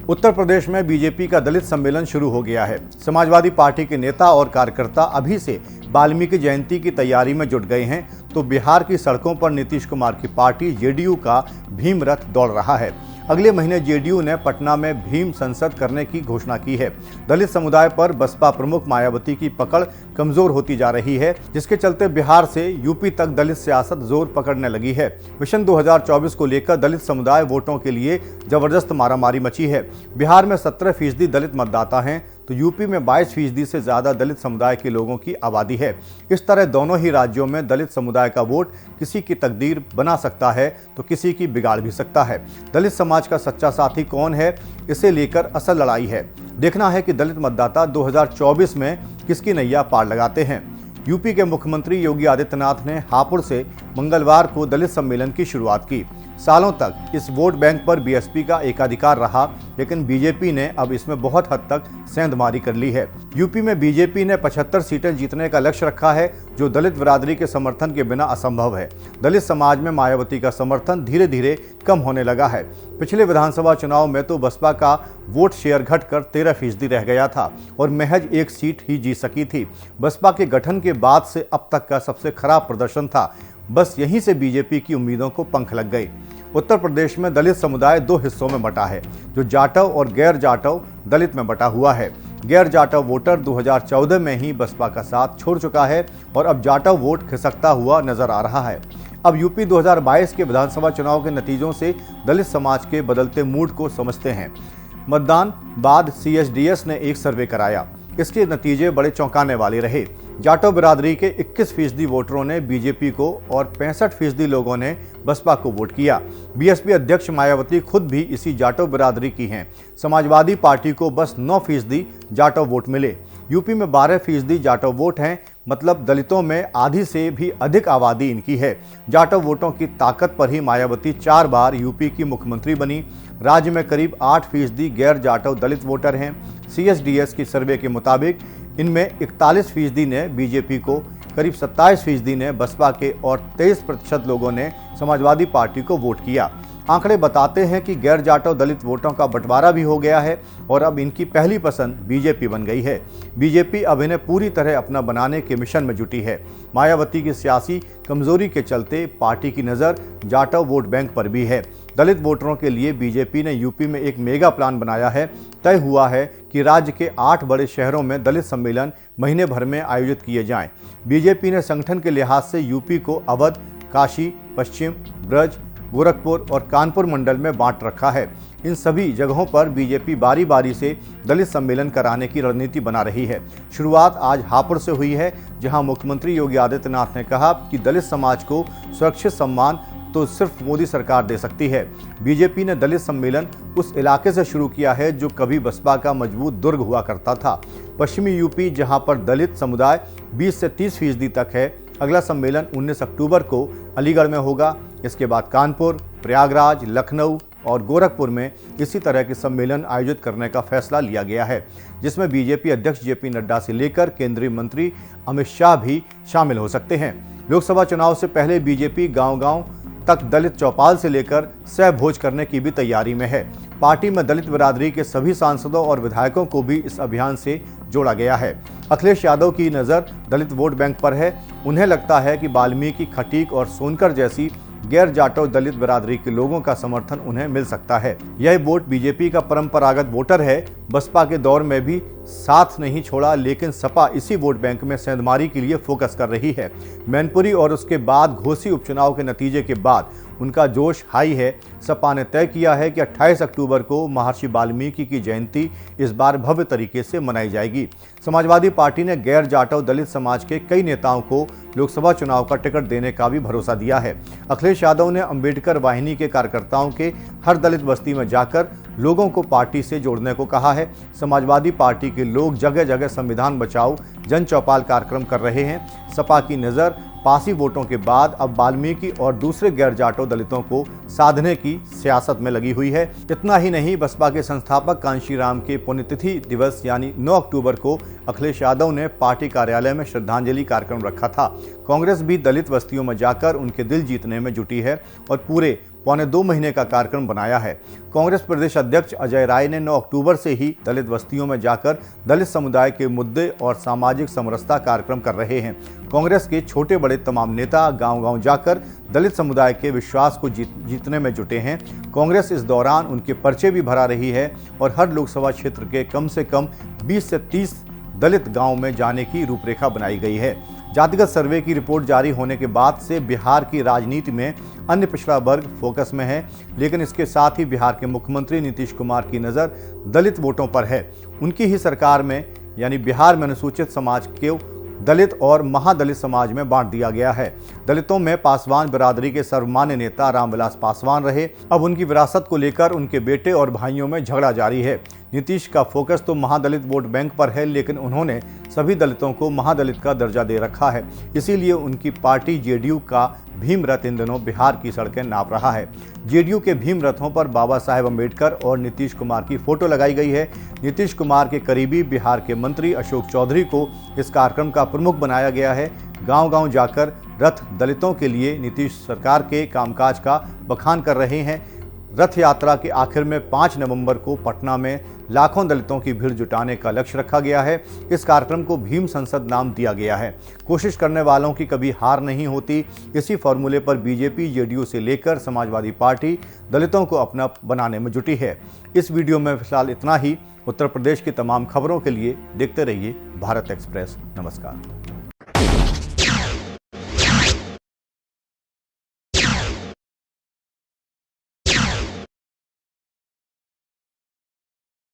उत्तर प्रदेश में बीजेपी का दलित सम्मेलन शुरू हो गया है। समाजवादी पार्टी के नेता और कार्यकर्ता अभी से वाल्मीकि जयंती की तैयारी में जुट गए हैं, तो बिहार की सड़कों पर नीतीश कुमार की पार्टी जेडीयू का भीम रथ दौड़ रहा है। अगले महीने जेडीयू ने पटना में भीम संसद करने की घोषणा की है। दलित समुदाय पर बसपा प्रमुख मायावती की पकड़ कमजोर होती जा रही है, जिसके चलते बिहार से यूपी तक दलित सियासत जोर पकड़ने लगी है। मिशन 2024 को लेकर दलित समुदाय वोटों के लिए जबरदस्त मारामारी मची है। बिहार में 17% दलित मतदाता हैं, तो यूपी में 22% से ज्यादा दलित समुदाय के लोगों की आबादी है। इस तरह दोनों ही राज्यों में दलित समुदाय का वोट किसी की तकदीर बना सकता है, तो किसी की बिगाड़ भी सकता है। दलित समाज का सच्चा साथी कौन है, इसे लेकर असल लड़ाई है। देखना है कि दलित मतदाता 2024 में किसकी नैया पार लगाते हैं। यूपी के मुख्यमंत्री योगी आदित्यनाथ ने हापुड़ से मंगलवार को दलित सम्मेलन की शुरुआत की। सालों तक इस वोट बैंक पर बीएसपी का एकाधिकार रहा, लेकिन बीजेपी ने अब इसमें बहुत हद तक सेंधमारी कर ली है। यूपी में बीजेपी ने 75 सीटें जीतने का लक्ष्य रखा है, जो दलित बिरादरी के समर्थन के बिना असंभव है। दलित समाज में मायावती का समर्थन धीरे धीरे कम होने लगा है। पिछले विधानसभा चुनाव में तो बसपा का वोट शेयर घटकर 13% रह गया था और महज 1 सीट ही जीत सकी थी। बसपा के गठन के बाद से अब तक का सबसे खराब प्रदर्शन था। बस यहीं से बीजेपी की उम्मीदों को पंख लग गए। उत्तर प्रदेश में दलित समुदाय 2 हिस्सों में बंटा है, जो जाटव और गैर जाटव दलित में बंटा हुआ है। गैर जाटव वोटर 2014 में ही बसपा का साथ छोड़ चुका है और अब जाटव वोट खिसकता हुआ नजर आ रहा है। अब यूपी 2022 के विधानसभा चुनाव के नतीजों से दलित समाज के बदलते मूड को समझते हैं। मतदान बाद CSDS ने एक सर्वे कराया। इसके नतीजे बड़े चौंकाने वाले रहे। जाटव बिरादरी के 21% वोटरों ने बीजेपी को और 65% लोगों ने बसपा को वोट किया। बीएसपी अध्यक्ष मायावती खुद भी इसी जाटव बिरादरी की हैं। समाजवादी पार्टी को बस 9% जाटव वोट मिले। यूपी में 12% जाटव वोट हैं, मतलब दलितों में आधी से भी अधिक आबादी इनकी है। जाटव वोटों की ताकत पर ही मायावती 4 बार यूपी की मुख्यमंत्री बनी। राज्य में करीब 8% गैर जाटव दलित वोटर हैं। CSDS की सर्वे के मुताबिक इनमें 41% ने बीजेपी को, करीब 27% ने बसपा के और 23% लोगों ने समाजवादी पार्टी को वोट किया। आंकड़े बताते हैं कि गैर जाटव दलित वोटों का बंटवारा भी हो गया है और अब इनकी पहली पसंद बीजेपी बन गई है। बीजेपी अब इन्हें पूरी तरह अपना बनाने के मिशन में जुटी है। मायावती की सियासी कमजोरी के चलते पार्टी की नज़र जाटव वोट बैंक पर भी है। दलित वोटरों के लिए बीजेपी ने यूपी में एक मेगा प्लान बनाया है। तय हुआ है कि राज्य के 8 बड़े शहरों में दलित सम्मेलन महीने भर में आयोजित किए जाएं। बीजेपी ने संगठन के लिहाज से यूपी को अवध, काशी, पश्चिम, ब्रज, गोरखपुर और कानपुर मंडल में बांट रखा है। इन सभी जगहों पर बीजेपी बारी बारी से दलित सम्मेलन कराने की रणनीति बना रही है। शुरुआत आज हापुड़ से हुई है, जहां मुख्यमंत्री योगी आदित्यनाथ ने कहा कि दलित समाज को सुरक्षित सम्मान तो सिर्फ मोदी सरकार दे सकती है। बीजेपी ने दलित सम्मेलन उस इलाके से शुरू किया है जो कभी बसपा का मजबूत दुर्ग हुआ करता था, पश्चिमी यूपी, जहां पर दलित समुदाय 20 से 30% तक है। अगला सम्मेलन 19 अक्टूबर को अलीगढ़ में होगा। इसके बाद कानपुर, प्रयागराज, लखनऊ और गोरखपुर में इसी तरह के सम्मेलन आयोजित करने का फैसला लिया गया है, जिसमें बीजेपी अध्यक्ष JP नड्डा से लेकर केंद्रीय मंत्री अमित शाह भी शामिल हो सकते हैं। लोकसभा चुनाव से पहले बीजेपी गांव-गांव तक दलित चौपाल से लेकर सहभोज करने की भी तैयारी में है। पार्टी में दलित बिरादरी के सभी सांसदों और विधायकों को भी इस अभियान से जोड़ा गया है। अखिलेश यादव की नज़र दलित वोट बैंक पर है। उन्हें लगता है कि वाल्मीकि, खटीक और सोनकर जैसी गैर जाटव दलित बिरादरी के लोगों का समर्थन उन्हें मिल सकता है। यह वोट बीजेपी का परंपरागत वोटर है। बसपा के दौर में भी साथ नहीं छोड़ा, लेकिन सपा इसी वोट बैंक में सेंधमारी के लिए फोकस कर रही है। मैनपुरी और उसके बाद घोसी उपचुनाव के नतीजे के बाद उनका जोश हाई है। सपा ने तय किया है कि 28 अक्टूबर को महर्षि वाल्मीकि की जयंती इस बार भव्य तरीके से मनाई जाएगी। समाजवादी पार्टी ने गैर जाटव दलित समाज के कई नेताओं को लोकसभा चुनाव का टिकट देने का भी भरोसा दिया है। अखिलेश यादव ने अंबेडकर वाहिनी के कार्यकर्ताओं के हर दलित बस्ती में जाकर लोगों को पार्टी से जोड़ने को कहा है। समाजवादी पार्टी के लोग जगह जगह संविधान बचाओ जन चौपाल कार्यक्रम कर रहे हैं। सपा की नज़र पासी वोटों के बाद अब वाल्मीकि और दूसरे गैर जाटव दलितों को साधने की सियासत में लगी हुई है। इतना ही नहीं, बसपा के संस्थापक कांशीराम के पुण्यतिथि दिवस यानी 9 अक्टूबर को अखिलेश यादव ने पार्टी कार्यालय में श्रद्धांजलि कार्यक्रम रखा था। कांग्रेस भी दलित बस्तियों में जाकर उनके दिल जीतने में जुटी है और पूरे पौने 2 महीने का कार्यक्रम बनाया है। कांग्रेस प्रदेश अध्यक्ष अजय राय ने 9 अक्टूबर से ही दलित बस्तियों में जाकर दलित समुदाय के मुद्दे और सामाजिक समरसता कार्यक्रम कर रहे हैं। कांग्रेस के छोटे बड़े तमाम नेता गांव-गांव जाकर दलित समुदाय के विश्वास को जीतने में जुटे हैं। कांग्रेस इस दौरान उनके पर्चे भी भरा रही है और हर लोकसभा क्षेत्र के कम से कम 20 से 30 दलित गांव में जाने की रूपरेखा बनाई गई है। जातिगत सर्वे की रिपोर्ट जारी होने के बाद से बिहार की राजनीति में अन्य पिछड़ा वर्ग फोकस में है, लेकिन इसके साथ ही बिहार के मुख्यमंत्री नीतीश कुमार की नज़र दलित वोटों पर है। उनकी ही सरकार में यानी बिहार में अनुसूचित समाज के दलित और महादलित समाज में बांट दिया गया है। दलितों में पासवान बिरादरी के सर्वमान्य नेता रामविलास पासवान रहे। अब उनकी विरासत को लेकर उनके बेटे और भाइयों में झगड़ा जारी है। नीतीश का फोकस तो महादलित वोट बैंक पर है, लेकिन उन्होंने सभी दलितों को महादलित का दर्जा दे रखा है। इसीलिए उनकी पार्टी जेडीयू का भीम रथ इन दिनों बिहार की सड़कें नाप रहा है। जेडीयू के भीम रथों पर बाबा साहेब अम्बेडकर और नीतीश कुमार की फोटो लगाई गई है। नीतीश कुमार के करीबी बिहार के मंत्री अशोक चौधरी को इस कार्यक्रम का प्रमुख बनाया गया है। गांव-गांव जाकर रथ दलितों के लिए नीतीश सरकार के कामकाज का बखान कर रहे हैं। रथ यात्रा के आखिर में 5 नवंबर को पटना में लाखों दलितों की भीड़ जुटाने का लक्ष्य रखा गया है। इस कार्यक्रम को भीम संसद नाम दिया गया है। कोशिश करने वालों की कभी हार नहीं होती। इसी फॉर्मूले पर बीजेपी, जेडीयू से लेकर समाजवादी पार्टी दलितों को अपना बनाने में जुटी है। इस वीडियो में फिलहाल इतना ही। उत्तर प्रदेश की तमाम खबरों के लिए देखते रहिए भारत एक्सप्रेस। नमस्कार।